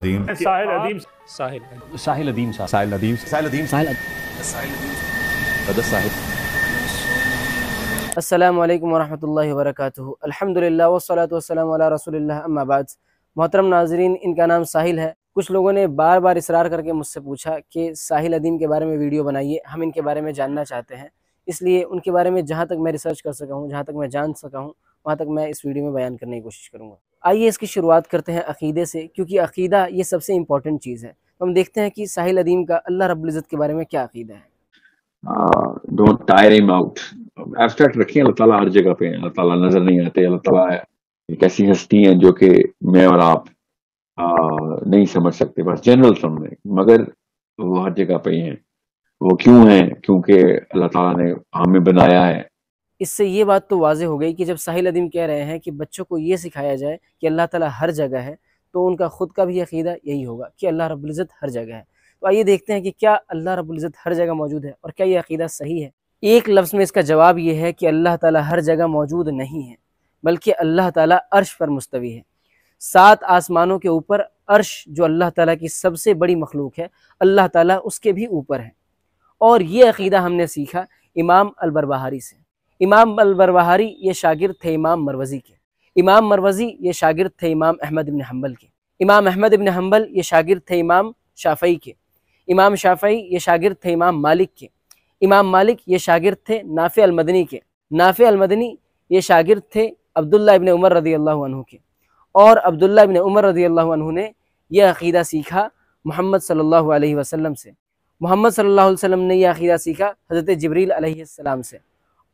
अदीम साहिल अदीम साहिल साहिल अदीम साहिल अदीम साहिल अदीम अस्सलामु अलैकुम वरहमतुल्लाहि वबरकातुहू। अल्हम्दुलिल्लाह वस्सलातु वस्सलामु अला रसूलिल्लाह अम्मा बाद। मोहतरम नाजरीन, इनका नाम साहिल है। कुछ लोगों ने बार बार इसरार करके मुझसे पूछा कि साहिल अदीम के बारे में वीडियो बनाइए, हम इनके बारे में जानना चाहते हैं। इसलिए उनके बारे में जहाँ तक मैं रिसर्च कर सका हूँ, जहाँ तक मैं जान सका हूँ, वहाँ तक मैं इस वीडियो में बयान करने की कोशिश करूँगा। आइए इसकी शुरुआत करते हैं अक़ीदे से, क्योंकि अक़ीदा ये सबसे इंपॉर्टेंट चीज़ है। तो हम देखते हैं कि साहिल अदीम का अल्लाह रब्बुल इज़्ज़त के बारे में क्या अक़ीदा है। Don't tyre him out. Abstract रखिए, अल्लाह ताला हर जगह पे है, अल्लाह ताला नजर नहीं आते। अल्लाह ताला एक ऐसी हस्ती है जो कि मैं और आप नहीं समझ सकते, बस जनरल समझ, मगर वो हर जगह पे ही है। वो क्यों है? क्योंकि अल्लाह ताला ने हमें बनाया है। इससे ये बात तो वाज़ेह हो गई कि जब साहिल अदीम कह रहे हैं कि बच्चों को ये सिखाया जाए कि अल्लाह ताला हर जगह है, तो उनका ख़ुद का भी अक़ीदा यही होगा कि अल्लाह रब्बुल इज़्ज़त हर जगह है। तो आइए देखते हैं कि क्या अल्लाह रब्बुल इज़्ज़त हर जगह मौजूद है और क्या ये अक़ीदा सही है। एक लफ्ज़ में इसका जवाब ये है कि अल्लाह ताला हर जगह मौजूद नहीं है, बल्कि अल्लाह ताला अर्श पर मुस्तवी है। 7 आसमानों के ऊपर अर्श, जो अल्लाह ताला की सबसे बड़ी मखलूक है, अल्लाह ताला उसके भी ऊपर है। और ये अक़ीदा हमने सीखा इमाम अल-बरबहारी से। इमाम अल-बरबहारी ये शागिर्द थे इमाम मरवज़ी के। इमाम मरवज़ी ये शागिर्द थे इमाम अहमद इब्न हम्बल के। इमाम अहमद इब्न हम्बल ये शागिर्द थे इमाम शाफ़ई के। इमाम शाफ़ई ये शागिर्द थे इमाम मालिक के। इमाम मालिक ये शागिर्द थे नाफ़े अल-मदनी के। नाफ़े अल-मदनी ये शागिर्द थे अब्दुल्लाह इब्न उमर रज़ियल्लाहु अन्हु के। और अब्दुल्लाह इब्न उमर रज़ियल्लाहु अन्हु ने यह अक़ीदा सीखा मोहम्मद सल्लल्लाहु अलैहि वसल्लम से। मोहम्मद सल्लल्लाहु अलैहि वसल्लम ने यह अक़ीदा सीखा हज़रत जिब्रील अलैहिस्सलाम से।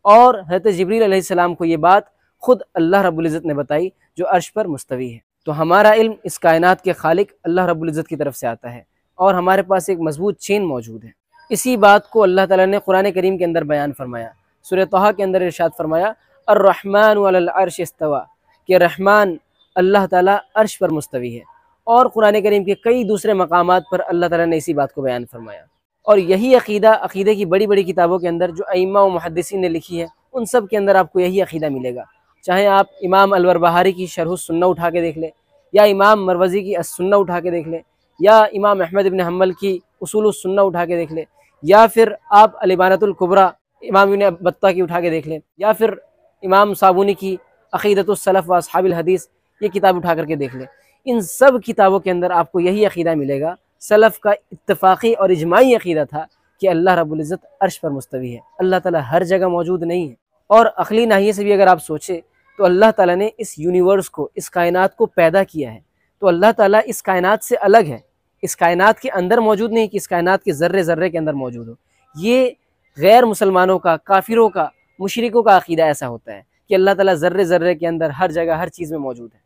और हज़रत जिब्रील अलैहिस्सलाम को ये बात ख़ुद अल्लाह रब्बुल इज़्ज़त ने बताई, जो अर्श पर मुस्तवी है। तो हमारा इल्म इस कायनात के खालिक अल्लाह रब्बुल इज़्ज़त की तरफ से आता है और हमारे पास एक मज़बूत चेन मौजूद है। इसी बात को अल्लाह ताला ने कुरान करीम के अंदर बयान फरमाया। सूरह तहा के अंदर इरशाद फरमाया, अर्रहमानु अलल अर्श इस्तवा, कि रहमान अल्लाह ताला अर्श पर मुस्तवी है। और कुरान करीम के कई दूसरे मकामात पर अल्लाह ताला ने इसी बात को बयान फरमाया। और यही अक़ीदा अक़ीदे की बड़ी बड़ी किताबों के अंदर जो अइम्मा व मुहद्दिसीन ने लिखी है, उन सब के अंदर आपको यही अक़ीदा मिलेगा। चाहे आप इमाम अल-बरबहारी की शरह सुन्ना उठा के देख लें, या इमाम मरवज़ी की अस-सुन्ना उठा के देख लें, या इमाम अहमद इब्न हम्बल की उसूलुस सुन्ना उठा के देख लें, या फिर आप अल-इबानतुल कुबरा इमाम इब्न बत्ता की उठा के देख लें, या फिर इमाम साबुनी की अक़ीदतुस सलफ़ व अस्हाबिल हदीस ये किताब उठा करके देख लें। इन सब किताबों के अंदर आपको यही अक़ीदा मिलेगा। सलफ़ का इत्तफ़ाक़ी और इजमाई अक़ीदा था कि अल्लाह रब्बुल इज़्ज़त अर्श पर मुस्तवी है, अल्लाह ताला हर जगह मौजूद नहीं है। और अक़ली नाहिये से भी अगर आप सोचें तो अल्लाह ताला ने इस यूनिवर्स को, इस कायनात को पैदा किया है, तो अल्लाह ताला इस कायनात से अलग है, इस कायनात के अंदर मौजूद नहीं कि इस कायनात के ज़र्रे ज़र्रे के अंदर मौजूद हो। ये गैर मुसलमानों का, काफिरों का, मुशरिकों का अक़ीदा ऐसा होता है कि अल्लाह ताला ज़र्रे ज़र्रे के अंदर हर जगह हर चीज़ में मौजूद है।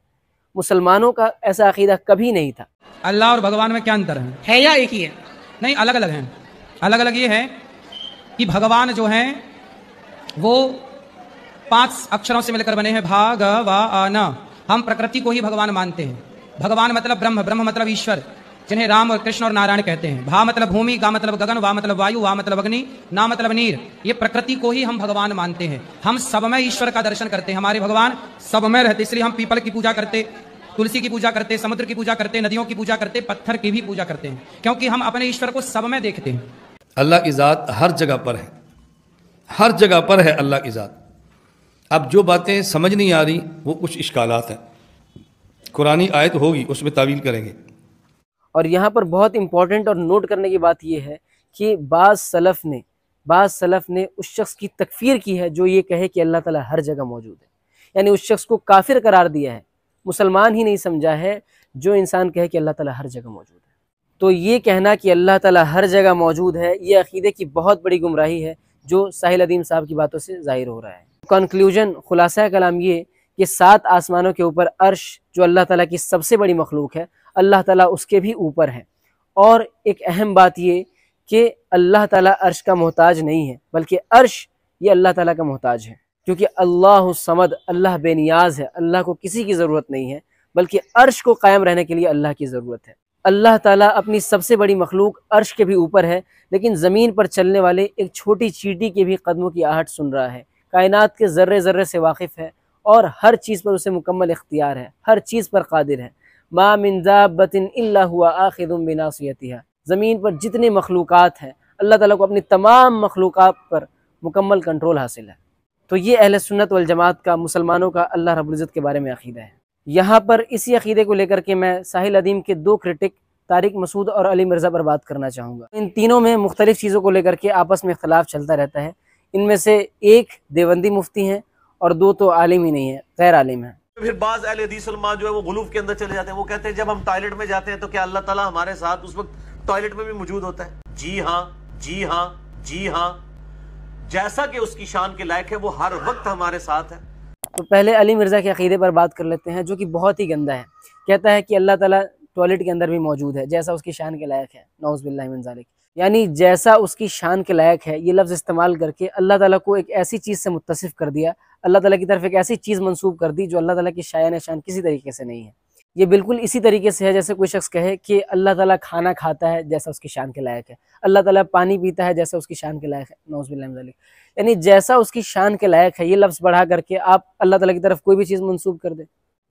मुसलमानों का ऐसा अक़ीदा कभी नहीं था। अल्लाह और भगवान में क्या अंतर है या एक ही है? नहीं, अलग अलग हैं। अलग अलग ये है कि भगवान जो हैं वो 5 अक्षरों से मिलकर बने हैं, भगवान। हम प्रकृति को ही भगवान मानते हैं। भगवान मतलब ब्रह्म, ब्रह्म मतलब ईश्वर, जिन्हें राम और कृष्ण और नारायण कहते हैं। भा मतलब भूमि, गा मतलब गगन, वा मतलब वायु, वा मतलब अग्नि, ना मतलब नीर। ये प्रकृति को ही हम भगवान मानते हैं। हम सब में ईश्वर का दर्शन करते हैं। हमारे भगवान सब में रहते, इसलिए हम पीपल की पूजा करते, तुलसी की पूजा करते, समुद्र की पूजा करते, नदियों की पूजा करते, पत्थर की भी पूजा करते हैं, क्योंकि हम अपने ईश्वर को सब में देखते हैं। अल्लाह की ज़ात हर जगह पर है, हर जगह पर है अल्लाह की ज़ात। अब जो बातें समझ नहीं आ रही वो कुछ इश्कालात हैं, कुरानी आयत होगी उसमें तावील करेंगे। और यहाँ पर बहुत इंपॉर्टेंट और नोट करने की बात यह है कि बाज़ सलफ़ ने उस शख्स की तकफ़ीर की है जो ये कहे कि अल्लाह ताला हर जगह मौजूद है, यानी उस शख्स को काफिर करार दिया है, मुसलमान ही नहीं समझा है जो इंसान कहे कि अल्लाह ताला हर जगह मौजूद है। तो ये कहना कि अल्लाह ताला हर जगह मौजूद है, ये अक़ीदे की बहुत बड़ी गुमराही है जो साहिल अदीम साहब की बातों से ज़ाहिर हो रहा है। कंक्लूजन, खुलासा कलाम ये कि 7 आसमानों के ऊपर अर्श, जो अल्लाह ताला की सबसे बड़ी मखलूक है, अल्लाह ताला उसके भी ऊपर है। और एक अहम बात ये कि अल्लाह ताला अर्श का मोहताज नहीं है, बल्कि अर्श ये अल्लाह ताला का मोहताज है, क्योंकि अल्लाह समद, अल्लाह बेनियाज है, अल्लाह को किसी की ज़रूरत नहीं है, बल्कि अर्श को कायम रहने के लिए अल्लाह की ज़रूरत है। अल्लाह ताला अपनी सबसे बड़ी मखलूक अर्श के भी ऊपर है, लेकिन ज़मीन पर चलने वाले एक छोटी चींटी के भी कदमों की आहट सुन रहा है, कायनात के ज़र्रे ज़र्रे से वाकिफ़ है और हर चीज़ पर उसे मुकम्मल इख्तियार है, हर चीज़ पर कादिर है। मा मिन दाब्बतिन इल्ला हुवा आखिदुम बिनासियतिहा। ज़मीन पर जितने मखलूक़ात हैं अल्लाह ताला को अपनी तमाम मखलूक़ात पर मुकम्मल कंट्रोल हासिल है। तो ये अहले सुन्नत वल जमात का, मुसलमानों का अल्लाह रब्बुल इज़्ज़त के बारे में अक़ीदा है। यहाँ पर इसी अक़ीदे को लेकर के मैं साहिल अदीम के दो क्रिटिक तारिक मसूद और अली मिर्ज़ा पर बात करना चाहूँगा। इन तीनों में मुख्तलिफ़ चीज़ों को लेकर के आपस में इख्तलाफ चलता रहता है। इनमें से एक देवबंदी मुफ्ती हैं और दो तो आलिम ही नहीं है, गैर आलिम है। फिर बाज़ अहले हदीस उलमा जो है वो गुलूफ के अंदर चले जाते हैं। वो कहते हैं जब हम टॉयलेट में जाते हैं तो क्या अल्लाह ताला हमारे साथ उस वक्त टॉयलेट में भी मौजूद होता है? जी हाँ, जी हाँ, जी हाँ, जैसा कि उसकी शान के लायक है वो हर वक्त हमारे साथ है। तो पहले अली मिर्ज़ा के अक़ीदे पर बात कर लेते हैं, जो कि बहुत ही गंदा है। कहता है कि अल्लाह ताला टॉयलेट के अंदर भी मौजूद है, जैसा उसकी शान के लायक है। नौज़ बिल्लाहि मिन ज़ालिक। यानी जैसा उसकी शान के लायक है, ये लफ्ज़ इस्तेमाल करके अल्लाह ताला को एक ऐसी चीज़ से मुत्तसिफ़ कर दिया, अल्लाह ताला की तरफ एक ऐसी चीज़ मंसूब कर दी जो अल्लाह ताला की शान शान किसी तरीके से नहीं है। ये बिल्कुल इसी तरीके से है जैसे कोई शख्स कहे कि अल्लाह ताला खाना खाता है जैसा उसकी शान के लायक है, अल्लाह ताला पानी पीता है जैसा उसकी शान के लायक है। नौज़ बिल्लाहि मिन ज़ालिक। यानी जैसा उसकी शान के लायक है, ये लफ्ज़ बढ़ा करके आप अल्लाह ताला की तरफ कोई भी चीज़ मंसूब कर दे।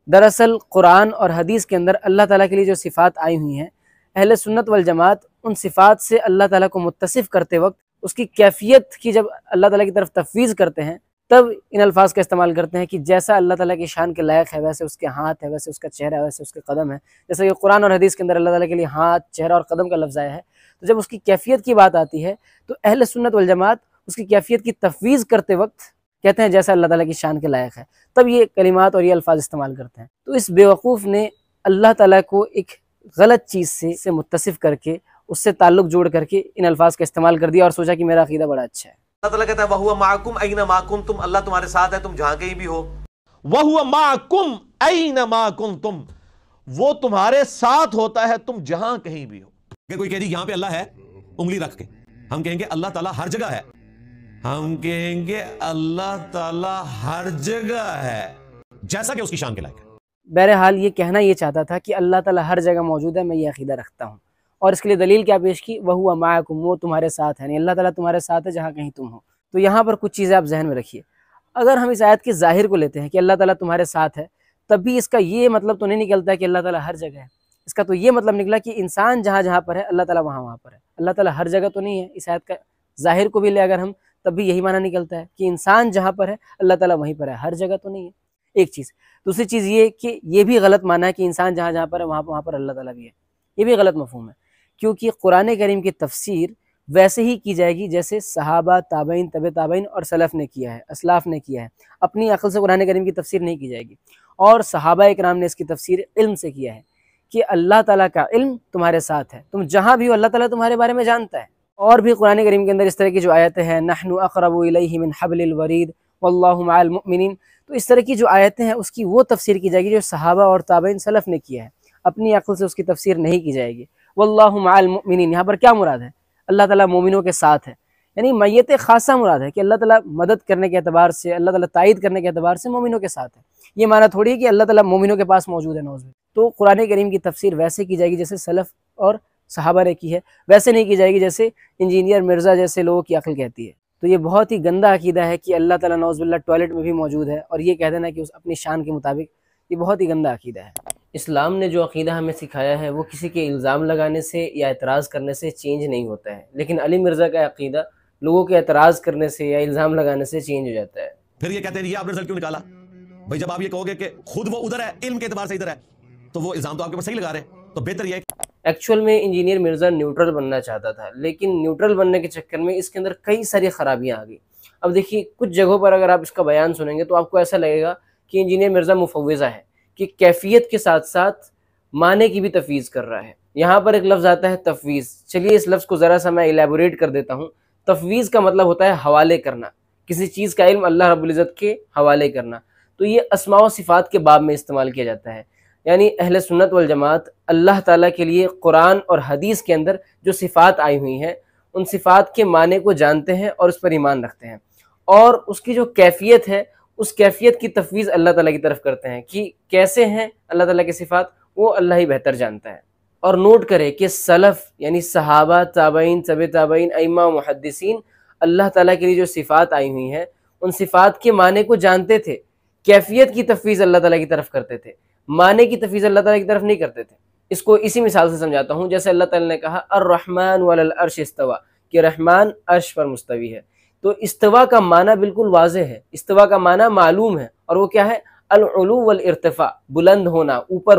दरअसल कुरान और हदीस के अंदर अल्लाह ताला के लिए जो सिफ़ात आई हुई हैं, अहले सुन्नत वल जमात उन सिफ़ात से अल्लाह ताला को मुत्तसिफ़ करते वक्त उसकी कैफ़ियत की जब अल्लाह ताला की तरफ तफ़वीज़ करते हैं, तब इन अल्फाज का इस्तेमाल करते हैं कि जैसा अल्लाह ताला की शान के लायक है वैसे उसके हाथ है, वैसे उसका चेहरा है, वैसे उसके कदम है। जैसा कि कुरान और हदीस के अंदर अल्लाह ताला के लिए हाथ, चेहरा और कदम का लफ्ज़ आया है, तो जब उसकी कैफ़ियत की बात आती है तो अहले सुन्नत वल जमात उसकी कैफ़ियत की तफ़वीज़ करते वक्त कहते हैं जैसा अल्लाह ताला की शान के लायक है, तब ये कलिमात और ये अल्फाज इस्तेमाल करते हैं। तो इस बेवकूफ़ ने अल्लाह ताला को एक गलत चीज़ से मुत्तसिफ़ करके, उससे ताल्लुक़ जोड़ करके इन अल्फाज का इस्तेमाल कर दिया और सोचा कि मेरा अक़ीदा बड़ा अच्छा है। अल्लाह ताला कहता है वहुवा माकुम ऐना माकुम तुम, अल्लाह तुम्हारे साथ है तुम जहां कहीं भी हो। वहुवा माकुम ऐना माकुम तुम, वो तुम्हारे साथ होता है तुम जहां कहीं भी हो। अगर कोई कह दी यहां पे अल्लाह है उंगली रख के, हम कहेंगे अल्लाह ताला हर जगह है, हम कहेंगे अल्लाह ताला हर जगह है जैसा कि उसकी शान के लायक है। बहरहाल ये कहना ये चाहता था कि अल्लाह ताला हर जगह मौजूद है, मैं ये अक़ीदा रखता हूँ। और इसके लिए दलील क्या पेश की? वहुवा माअकुम, वो तुम्हारे साथ है, यानी अल्लाह ताला तुम्हारे साथ है जहाँ कहीं तुम हो। तो यहाँ पर कुछ चीज़ें आप जहन में रखिए। अगर हम इस आयत के ज़ाहिर को लेते हैं कि अल्लाह ताला तुम्हारे साथ है, तब भी इसका ये मतलब तो नहीं निकलता कि अल्लाह ताला हर जगह है। इसका तो ये मतलब निकला कि इंसान जहाँ जहाँ पर है अल्लाह ताला वहाँ वहाँ पर है। अल्लाह ताला हर जगह तो नहीं है। इस आयत का ज़ाहिर को भी ले अगर हम, तब भी यही माना निकलता है कि इंसान जहाँ पर है अल्लाह ताला वहीं पर है, हर जगह तो नहीं है। एक चीज़। दूसरी चीज़ ये कि ये भी गलत माना है कि इंसान जहाँ जहाँ पर है वहाँ पर अल्लाह ताला भी है। ये भी गलत मफ़हूम है, क्योंकि कुरान करीम की तफसीर वैसे ही की जाएगी जैसे सहाबा, ताबईन, तबे ताबईन और सलफ़ ने किया है, असलाफ़ ने किया है। अपनी अक़ल से कुरान करीम की तफसीर नहीं की जाएगी। और सहाबा इकराम ने इसकी तफसीर इल्म से किया है कि अल्लाह ताला का इल्म तुम्हारे साथ है, तुम जहाँ भी हो अल्लाह ताला तुम्हारे बारे में जानता है। और भी कुरान करीम के अंदर इस तरह की जो आयतें हैं, नहनु अक़रबु इलैहि मिन हब्लिल वरीद वल्लाहु मअल मुमिनीन, तो इस तरह की जो आयतें हैं उसकी वो तफसीर की जाएगी जो सहाबा और ताबईन सलफ़ ने किया है। अपनी अक़ल से उसकी तफसीर नहीं की जाएगी। वल्लाहु मअल मुमिनीन, यहाँ पर क्या मुराद है? अल्लाह ताला मोमिनों के साथ है, यानी मैयत खासा मुराद है कि अल्लाह ताला मदद करने के अतबार से, अल्लाह ताला तायद करने के अतबार से मोमिनों के साथ है। ये माना थोड़ी है कि अल्लाह ताला मोमिनों के पास मौजूद है। नौज़। तो कुरान करीम की तफसीर वैसे की जाएगी जैसे सलफ़ और सहाबा ने की है, वैसे नहीं की जाएगी जैसे इंजीनियर मिर्ज़ा जैसे लोगों की अक़ल कहती है। तो ये बहुत ही गंदा अक़ीदा है कि अल्लाह ताला नौज़ बिल्लाह टॉयलेट में भी मौजूद है और ये कह देना कि उस अपनी शान के मुताबिक, ये बहुत ही गंदा अक़ीदा है। इस्लाम ने जो अक़ीदा हमें सिखाया है वो किसी के इल्ज़ाम लगाने से या एतराज़ करने से चेंज नहीं होता है, लेकिन अली मिर्ज़ा का अक़ीदा लोगों के एतराज़ करने से या इल्ज़ाम लगाने से चेंज हो जाता है। फिर ये कहते हैं ये आपने रिजल्ट क्यों निकाला? भाई जब आप ये कहोगे कि खुद वो उधर है, इल्म के एतबार से इधर है, तो वो इल्ज़ाम तो आपके ऊपर सही लगा रहे हैं, तो बेहतर ये है। एक्चुअल में इंजीनियर मिर्ज़ा न्यूट्रल बनना चाहता था, लेकिन न्यूट्रल बनने के चक्कर में इसके अंदर कई सारी ख़राबियाँ आ गई। अब देखिए, कुछ जगहों पर अगर आप इसका बयान सुनेंगे तो आपको ऐसा लगेगा कि इंजीनियर मिर्ज़ा मुफव्विज़ा है, कि कैफियत के साथ साथ माने की भी तफवीज़ कर रहा है। यहाँ पर एक लफ्ज़ आता है तफवीज़। चलिए इस लफ्ज़ को ज़रा सा मैं इलेबोरेट कर देता हूँ। तफवीज़ का मतलब होता है हवाले करना, किसी चीज़ का इल्म अल्लाह रब्बुल इज़्ज़त के हवाले करना। तो ये अस्मा व सिफ़ात के बाब में इस्तेमाल किया जाता है। यानी अहले सुन्नत वल जमात अल्लाह ताला के लिए कुरान और हदीस के अंदर जो सिफ़ात आई हुई हैं, उन सिफ़ात के माने को जानते हैं और उस पर ईमान रखते हैं, और उसकी जो कैफियत है उस कैफियत की तफवीज़ अल्लाह ताला की तरफ करते हैं कि कैसे हैं अल्लाह ताला की सिफ़ात, वो अल्लाह ही बेहतर जानता है। और नोट करें कि सलफ़ यानी सहाबा, ताबईन, तबे ताबईन, अइम्मा, मुहद्दिसीन अल्लाह ताला के लिए जो सिफ़ात आई हुई हैं उन सिफ़ात के माने को जानते थे, कैफियत की तफवीज़ अल्लाह ताला की तरफ करते थे। माने की तफवीज़ अल्लाह ताला की तरफ नहीं करते थे। इसको इसी मिसाल से समझाता हूँ, जैसे अल्लाह ताला ने कहा अर्रहमान वलल अर्श इस्तवा, कि रहमान अर्श पर मुस्तवी है। तो इस्तवा का माना बिल्कुल वाज़ेह है, इस्तवा का माना मालूम है, और वो क्या है? अल-उलू वल इर्तिफा, बुलंद होना, ऊपर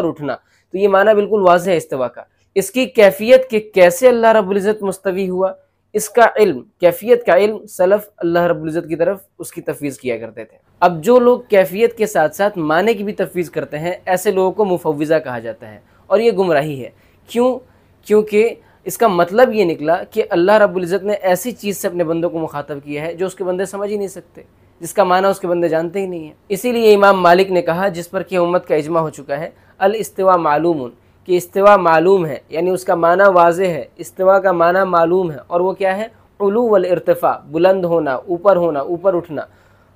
उठना। तो ये माना बिल्कुल वाज़ेह है इस्तवा का। इसकी कैफियत के कैसे अल्लाह रब्बुल इज़्ज़त मुस्तवी हुआ, इसका इल्म, कैफियत का इल्म सलफ़ अल्लाह रब्बुल इज़्ज़त की तरफ उसकी तफवीज़ किया करते थे। अब जो लोग कैफियत के साथ साथ माने की भी तफवीज़ करते हैं, ऐसे लोगों को मुफव्विज़ा कहा जाता है, और ये गुमराही है। क्यों? क्योंकि इसका मतलब ये निकला कि अल्लाह रब्बुल इज़्ज़त ने ऐसी चीज़ से अपने बंदों को मुखातब किया है जो उसके बंदे समझ ही नहीं सकते, जिसका माना उसके बंदे जानते ही नहीं है। इसीलिए इमाम मालिक ने कहा, जिस पर कि उम्मत का इजमा हो चुका है, अल इस्तिवा मालूमुन, कि इस्तिवा मालूम है, यानी उसका माना वाज़ेह है, इस्तिवा का माना मालूम है, और वो क्या है? उलू वल इर्तिफा, बुलंद होना, ऊपर उठना।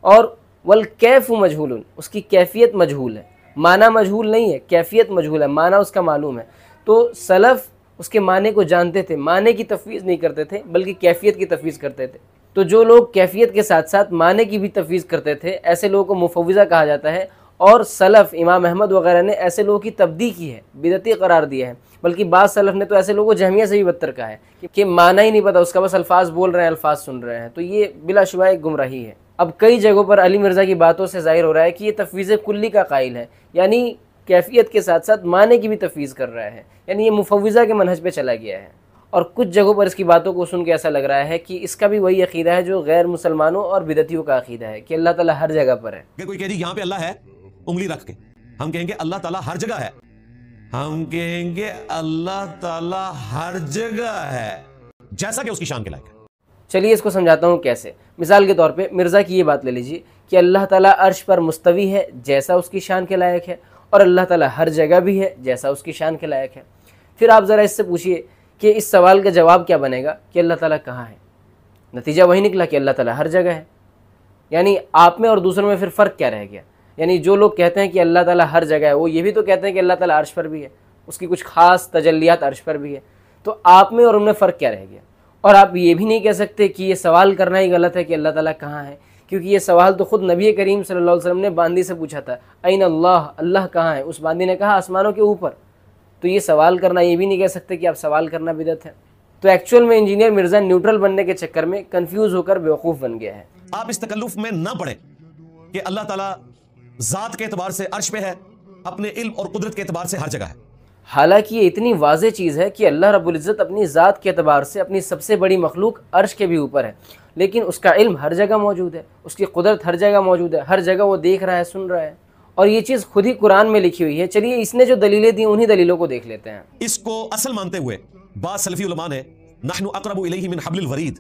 और वल कैफ़ मजहूलन, उसकी कैफियत मजहूल है, माना मजहूल नहीं है, कैफियत मजहूल है, माना उसका मालूम है। तो सलफ़ उसके माने को जानते थे, माने की तफवीज़ नहीं करते थे, बल्कि कैफियत की तफवीज़ करते थे। तो जो लोग कैफियत के साथ साथ माने की भी तफवीज़ करते थे, ऐसे लोगों को मुफव्विज़ा कहा जाता है। और सलफ़ इमाम अहमद वगैरह ने ऐसे लोगों की तब्दी की है, बिदअती करार दिया है। बल्कि बाद सलफ़ ने तो ऐसे लोगों को जहमिया से भी बदतर कहा है कि माना ही नहीं पता उसका, बस अल्फाज बोल रहे हैं, अल्फाज सुन रहे हैं। तो ये बिलाशुबा एक गुमराही है। अब कई जगहों पर अली मिर्ज़ा की बातों से ज़ाहिर हो रहा है कि ये तफवीज़ कुल्ली का कायल है, यानी कैफियत के साथ साथ माने की भी तफवीज़ कर रहा है, यानी ये मुफव्विज़ा के मनहज पे चला गया है। और कुछ जगहों पर इसकी बातों को सुन के ऐसा लग रहा है कि इसका भी वही अकीदा है जो गैर मुसलमानों और बिदतियों का अकीदा है, कि अल्लाह ताला हर जगह पर है। अगर कोई कह दी यहाँ पे अल्लाह है, उंगली रख के हम कहेंगे अल्लाह ताला हर जगह है, हम कहेंगे अल्लाह ताला हर जगह है, जैसा कि उसकी शान के लायक है। चलिए इसको समझाता हूँ कैसे। मिसाल के तौर पे मिर्ज़ा की ये बात ले लीजिए कि अल्लाह ताला अर्श पर मुस्तवी है, जैसा उसकी शान के लायक है, और अल्लाह ताला हर जगह भी है, जैसा उसकी शान के लायक है। फिर आप ज़रा इससे पूछिए कि इस सवाल का जवाब क्या बनेगा कि अल्लाह ताला कहाँ है? नतीजा वही निकला कि अल्लाह ताला हर जगह है। यानी आप में और दूसरों में फिर फ़र्क क्या रह गया? यानी जो लोग कहते हैं कि अल्लाह ताला हर जगह है, वो ये भी तो कहते हैं कि अल्लाह ताला अर्श पर भी है, उसकी कुछ ख़ास तजल्लियात अर्श पर भी है। तो आप में और उनमें फ़र्क क्या रह गया? और आप ये भी नहीं कह सकते कि ये सवाल करना ही गलत है कि अल्लाह ताला कहाँ है, क्योंकि ये सवाल तो ख़ुद नबी करीम सल्लल्लाहु अलैहि वसल्लम ने बांदी से पूछा था, ऐन अल्लाह, अल्लाह कहाँ है? उस बांदी ने कहा आसमानों के ऊपर। तो ये सवाल करना, ये भी नहीं कह सकते कि आप सवाल करना बिदअत है। तो एक्चुअल में इंजीनियर मिर्ज़ा न्यूट्रल बनने के चक्कर में कन्फ्यूज़ होकर बेवकूफ़ बन गया है। आप इस तकल्लुफ़ में ना पड़े कि अल्लाह ताला ज़ात के एतबार से अर्श पे है, अपने इल्म और कुदरत के एतबार से हर जगह है। हालांकि ये इतनी वाज़ेह चीज़ है कि अल्लाह रब्बुल इज़्ज़त अपनी ज़ात के एतबार से अपनी सबसे बड़ी मखलूक अर्श के भी ऊपर है, लेकिन उसका इल्म हर जगह मौजूद है, उसकी कुदरत हर जगह मौजूद है, हर जगह वो देख रहा है, सुन रहा है। और ये चीज़ खुद ही कुरान में लिखी हुई है। चलिए इसने जो दलीलें दी उन्हीं दलीलों को देख लेते हैं। इसको असल मानते हुए बाद सलफ़ी उलमा ने नहनु अक़रबु इलैहि मिन हब्लिल वरीद,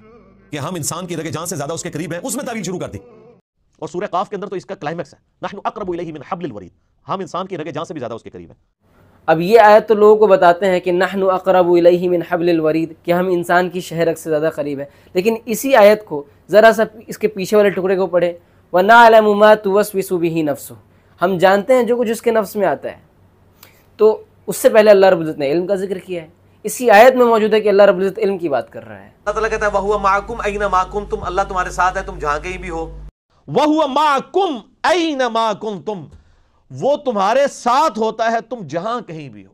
कि हम इंसान की रगे जान से ज्यादा उसके करीब हैं, उसमें तावील शुरू कर दी। और सूरह काफ के अंदर तो इसका क्लाइमैक्स है, नहनु अक़रबु इलैहि मिन हब्लिल वरीद, हम इंसान की रगे जान से भी ज्यादा उसके करीब हैं। अब ये आयत तो लोगों को बताते हैं कि नहनु अक़रबु इलैहि मिन हब्लिल वरीद, कि हम इंसान की शहरक से ज़्यादा करीब है। लेकिन इसी आयत को ज़रा सा इसके पीछे वाले टुकड़े को पढ़े, व नअलमु मा तुवस्विसु बिही नफ्सुहु, हम जानते हैं जो कुछ उसके नफ्स में आता है। तो उससे पहले अल्लाह रब्बुल इज़्ज़त ने इल्म का जिक्र किया है। इसी आयत में मौजूद है कि अल्लाह रब्बुल इज़्ज़त इल्म की बात कर रहा है। अल्लाह ताला कहता है वहुवा माअकुम ऐना मा कुंतुम, अल्लाह तुम्हारे साथ है तुम जहां कहीं भी हो। वहुवा माअकुम ऐना मा कुंतुम, वो तुम्हारे साथ होता है तुम जहां कहीं भी हो।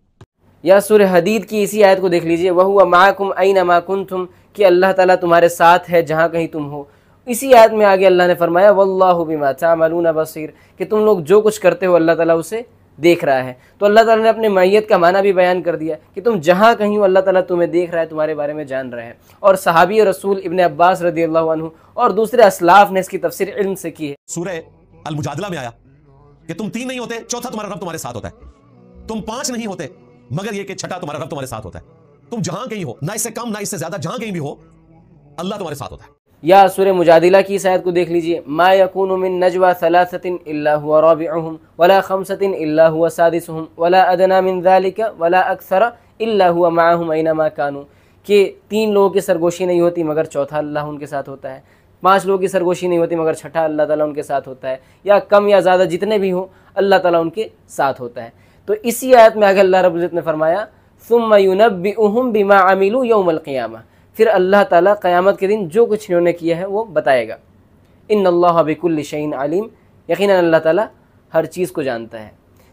या सूरह हदीद की इसी आयत को देख लीजिए, वहुवा माअकुम ऐना मा कुंतुम, कि अल्लाह ताला तुम्हारे साथ है जहां कहीं तुम हो। इसी आयत में आगे अल्लाह ने फरमाया वल्लाहु बिमा तामलून बसीर, कि तुम लोग जो कुछ करते हो अल्लाह ताला उसे देख रहा है। तो अल्लाह ताला ने अपने मैयत का माना भी बयान कर दिया कि तुम जहाँ कहीं हो अल्लाह ताला तुम्हें देख रहा है, तुम्हारे बारे में जान रहा है। और सहाबी और रसूल इब्न अब्बास रज़ियल्लाहु अन्हु और दूसरे असलाफ ने इसकी तफसीर इल्म से की है। सूरह अल मुजादला में आया कि तुम 3 नहीं होते, चौथा तुम्हारा रब तुम्हारे साथ होता है। तुम 5 नहीं होते मगर ये कि छठा तुम्हारा रब तुम्हारे साथ होता है। तुम जहां कहीं हो, ना इससे कम ना इससे ज्यादा, जहां कहीं भी हो अल्लाह तुम्हारे साथ होता है। या सूरह मुजादिला की इस आयत को देख लीजिए, मा यकूनु मिन नजवा सलासतिन इल्ला हुवा राबिउहुम वला खमसतिन इल्ला हुवा सादिसुहुम वला अदना मिन ज़ालिका वला अक्सर इल्ला हुवा माअहुम ऐनमा कानू, कि 3 लोगों की सरगोशी नहीं होती मगर चौथा अल्लाह उनके साथ होता है, 5 लोगों की सरगोशी नहीं होती मगर छठा अल्लाह ताला उनके साथ होता है, या कम या ज़्यादा जितने भी हों अल्लाह ताला उनके साथ होता है। तो इसी आयत में आगे अल्लाह रब्बुल इज़्ज़त ने फरमाया सुम्मा युनब्बिउहुम बिमा अमिलू यौमल क़ियामा, फिर अल्लाह ताला क़यामत के दिन जो कुछ इन्होंने किया है वो बताएगा। इन्नल्लाह बिकुल्लि शैइन अलीम, यकीनन अल्लाह ताला हर चीज़ को जानता है।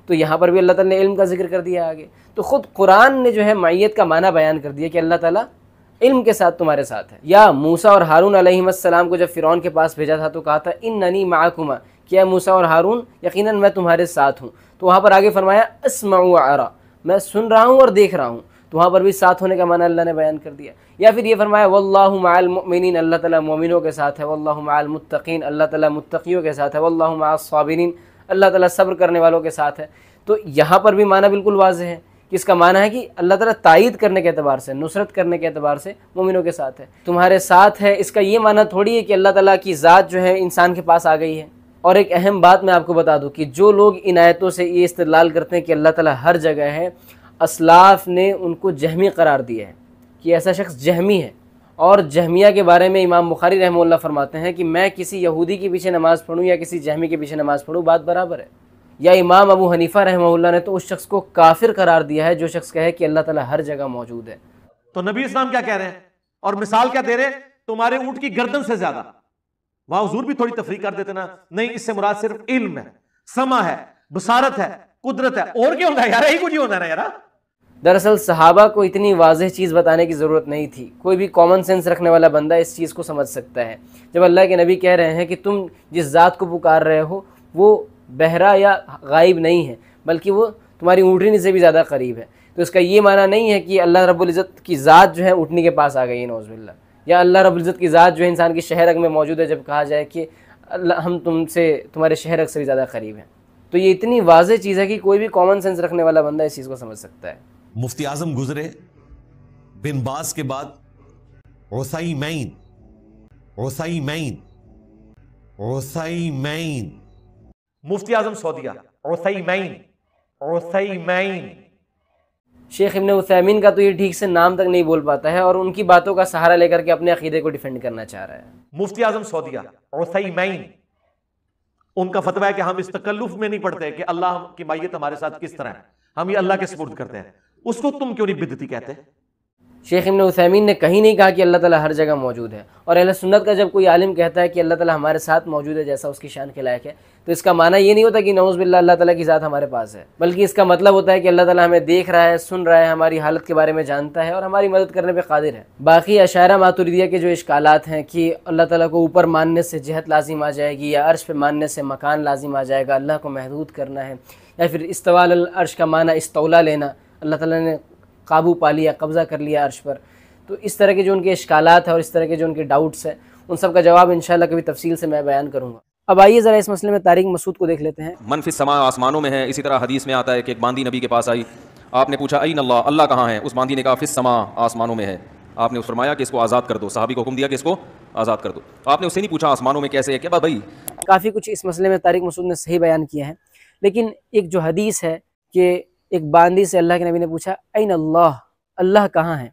तो यहाँ पर भी अल्लाह ताला ने इल्म का जिक्र कर दिया आगे। तो ख़ुद कुरान ने जो है मायत का माना बयान कर दिया कि अल्लाह ताला इल्म के साथ तुम्हारे साथ है। या मूसा और हारून अलैहिस्सलाम को जब फ़िरौन के पास भेजा था तो कहा था इन्ननी माअकुमा, क्या मूसा और हारून यकीनन मैं तुम्हारे साथ हूँ। तो वहाँ पर आगे फरमाया अस्मउ व अरा, मैं सुन रहा हूँ और देख रहा हूँ। तो वहाँ पर भी साथ होने का माना अल्लाह ने बयान कर दिया। या फिर ये फरमाया वल्लाहु मअल मुमिनीन, अल्लाह ताला मोमिनों के साथ है। वल्लाहु मअल मुत्तकीन, अल्लाह ताला मुत्तकियों के साथ है। वल्लाहु मअस साबिरीन, अल्लाह ताला सब्र करने वालों के साथ है। तो यहाँ पर भी माना बिल्कुल वाज़ेह है कि इसका माना है कि अल्लाह ताला तायीद करने के एतबार से, नुसरत करने के एतबार से मोमिनों के साथ है, तुम्हारे साथ है। इसका ये माना थोड़ी है कि अल्लाह ताला की ज़ात जो है इंसान के पास आ गई है। और एक अहम बात मैं आपको बता दूं कि जो लोग इन आयतों से ये इस्तेदलाल करते हैं कि अल्लाह ताला हर जगह है, असलाफ ने उनको जहमी करार दिया है कि ऐसा शख्स जहमी है। और जहमिया के बारे में इमाम बुखारी रहमहुल्लाह फरमाते हैं कि मैं किसी यहूदी के पीछे नमाज़ पढ़ूँ या किसी जहमी के पीछे नमाज़ पढ़ूँ, बात बराबर है। या इमाम अबू हनीफ़ा रहमहुल्लाह ने तो उस शख्स को काफिर करार दिया है जो शख्स कहे कि अल्लाह ताला हर जगह मौजूद है। तो नबी इस्लाम क्या कह रहे हैं और मिसाल क्या दे रहे हैं? तुम्हारे ऊंट की गर्दन से ज्यादा। वहां हुजूर भी थोड़ी तफरीक कर देते ना, नहीं इससे मुराद सिर्फ इल्म है, समा है, बसारत है, कुदरत है, और क्या होता है यार, यही कुछ ही होना है यार। दरअसल सहाबा को इतनी वाज़ेह चीज़ बताने की ज़रूरत नहीं थी। कोई भी कॉमन सेंस रखने वाला बंदा इस चीज़ को समझ सकता है। जब अल्लाह के नबी कह रहे हैं कि तुम जिस ज़ात को पुकार रहे हो वो बहरा या गायब नहीं है, बल्कि वो तुम्हारी ऊँटनी से भी ज़्यादा करीब है, तो इसका ये माना नहीं है कि अल्लाह रब्बुल इज़्ज़त की ज़ात जो है ऊँटनी के पास आ गई है, नौज़ुबिल्लाह। या अल्लाह रब्बुल इज़्ज़त की ज़ात जो है इंसान की शहरग में मौजूद है, जब कहा जाए कि अल्लाह हम तुमसे तुम्हारे शहरग से भी ज़्यादा करीब हैं। तो ये इतनी वाज़ेह चीज़ है कि कोई भी कॉमन सेंस रखने वाला बंदा इस चीज़ को समझ सकता है। मुफ्ती आजम गुजरे, बिन बास के बाद उसैमीन, उसैमीन, उसैमीन, मुफ्ती आजम सऊदिया, उसैमीन, उसैमीन। शेख इब्न उथैमीन का तो ये ठीक से नाम तक नहीं बोल पाता है और उनकी बातों का सहारा लेकर के अपने अकीदे को डिफेंड करना चाह रहा है। मुफ्ती आजम सऊदिया, उसैमीन, उनका फतवा है कि हम इस तकल्लुफ में नहीं पड़ते कि अल्लाह की मायत हमारे साथ किस तरह है, हम ये अल्लाह के सुपुर्द करते हैं, उसको तुम क्यों नहीं बिदअती कहते? शेख इब्न उथैमीन ने कहीं नहीं कहा कि अल्लाह ताला हर जगह मौजूद है। और अहले सुन्नत का जब कोई आलिम कहता है कि अल्लाह ताला हमारे साथ मौजूद है जैसा उसकी शान के लायक है, तो इसका माना ये नहीं होता कि नऊज़ बिल्लाह अल्लाह ताला की ज़ात हमारे पास है, बल्कि इसका मतलब होता है कि अल्लाह ताला हमें देख रहा है, सुन रहा है, हमारी हालत के बारे में जानता है और हमारी मदद करने पर कादिर है। बाकी अशायरा मातुरिदिया के जो इश्कालात हैं कि अल्लाह ताला को ऊपर मानने से जहत लाजिम आ जाएगी या अर्श पे मानने से मकान लाजिम आ जाएगा, अल्लाह को महदूद करना है, या फिर इस्तवा अल अर्श का माना इस्तौला लेना, अल्लाह ताला ने काबू पा लिया, कब्ज़ा कर लिया अर्श पर। तो इस तरह के जो उनके इश्कालात हैं और इस तरह के जो उनके डाउट्स हैं, उन सब का जवाब इंशाअल्लाह कभी तफसील से मैं बयान करूँगा। अब आइए ज़रा इस मसले में तारिक मसूद को देख लेते हैं। मन फिस समा, आसमानों में है। इसी तरह हदीस में आता है कि एक बांदी नबी के पास आई, आपने पूछा अईन अल्लाह, अल्लाह कहाँ है? उस बांदी ने कहा फिस समा, आसमानों में है। आपने उस फरमाया कि इसको आज़ाद कर दो, सहाबी को हुक्म दिया कि इसको आज़ाद कर दो। आपने उससे नहीं पूछा आसमानों में कैसे है, क्या भाई? काफ़ी कुछ इस मसले में तारिक मसूद ने सही बयान किया है, लेकिन एक जो हदीस है कि एक बांदी से अल्लाह के नबी ने पूछा अईन अल्लाह, अल्लाह कहाँ है?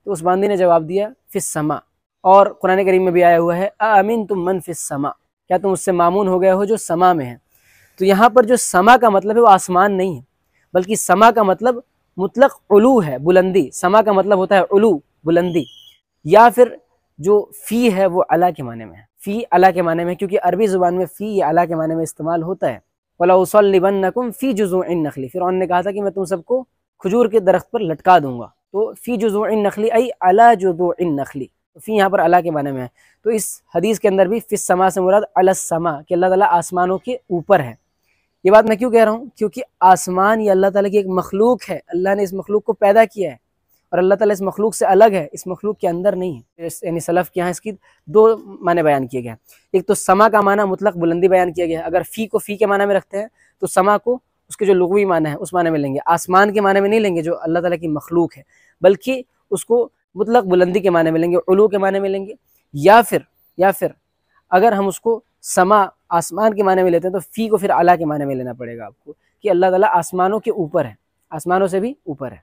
तो उस बांदी ने जवाब दिया फिस समा। और कुरान करीम में भी आया हुआ है आमीन तुम मन फिस समा, क्या तुम उससे मामून हो गए हो जो समा में है? तो यहाँ पर जो समा का मतलब है वो आसमान नहीं है, बल्कि समा का मतलब मुतलक उलू है, बुलंदी। समा का मतलब होता है उलू, बुलंदी। या फिर जो फ़ी है वो अला के माने में है, फ़ी अला के माने में, क्योंकि अरबी ज़ुबान में फ़ी या अला के माने में इस्तेमाल होता है। वला उसल्लिबन्नकुम फ़ी जुज़ूइन नखली, फ़िरऔन ने कहा था कि मैं तुम सबको खजूर के दरख्त पर लटका दूंगा। तो फ़ी जुज़ूइन नखली आई अला जुज़ूइन नखली, फ़ी यहाँ पर अला के माने में है। तो इस हदीस के अंदर भी फिस समा से मुराद अलस समा, कि अल्लाह ताला आसमानों के ऊपर है। ये बात मैं क्यों कह रहा हूँ? क्योंकि आसमान ये अल्लाह ताला की एक मखलूक है, अल्लाह ने इस मखलूक को पैदा किया है और अल्लाह ताला इस मखलूक से अलग है, इस मखलूक के अंदर नहीं है। यानी सलफ़ के यहाँ इसकी दो माने बयान किए गए। एक तो समा का माना मुतलक बुलंदी बयान किया गया है, अगर फ़ी को फ़ी के माने में रखते हैं तो समा को उसके जो लुग़वी माना है उस माने में लेंगे, आसमान के माने में नहीं लेंगे जो अल्लाह ताला की मखलूक है, बल्कि उसको मुतलक बुलंदी के माने में लेंगे, उलू के माने में लेंगे। या फिर अगर हम उसको समा आसमान के माने में लेते हैं तो फ़ी को फिर अला के माने में लेना पड़ेगा आपको, कि अल्लाह ताला आसमानों के ऊपर है, आसमानों से भी ऊपर है।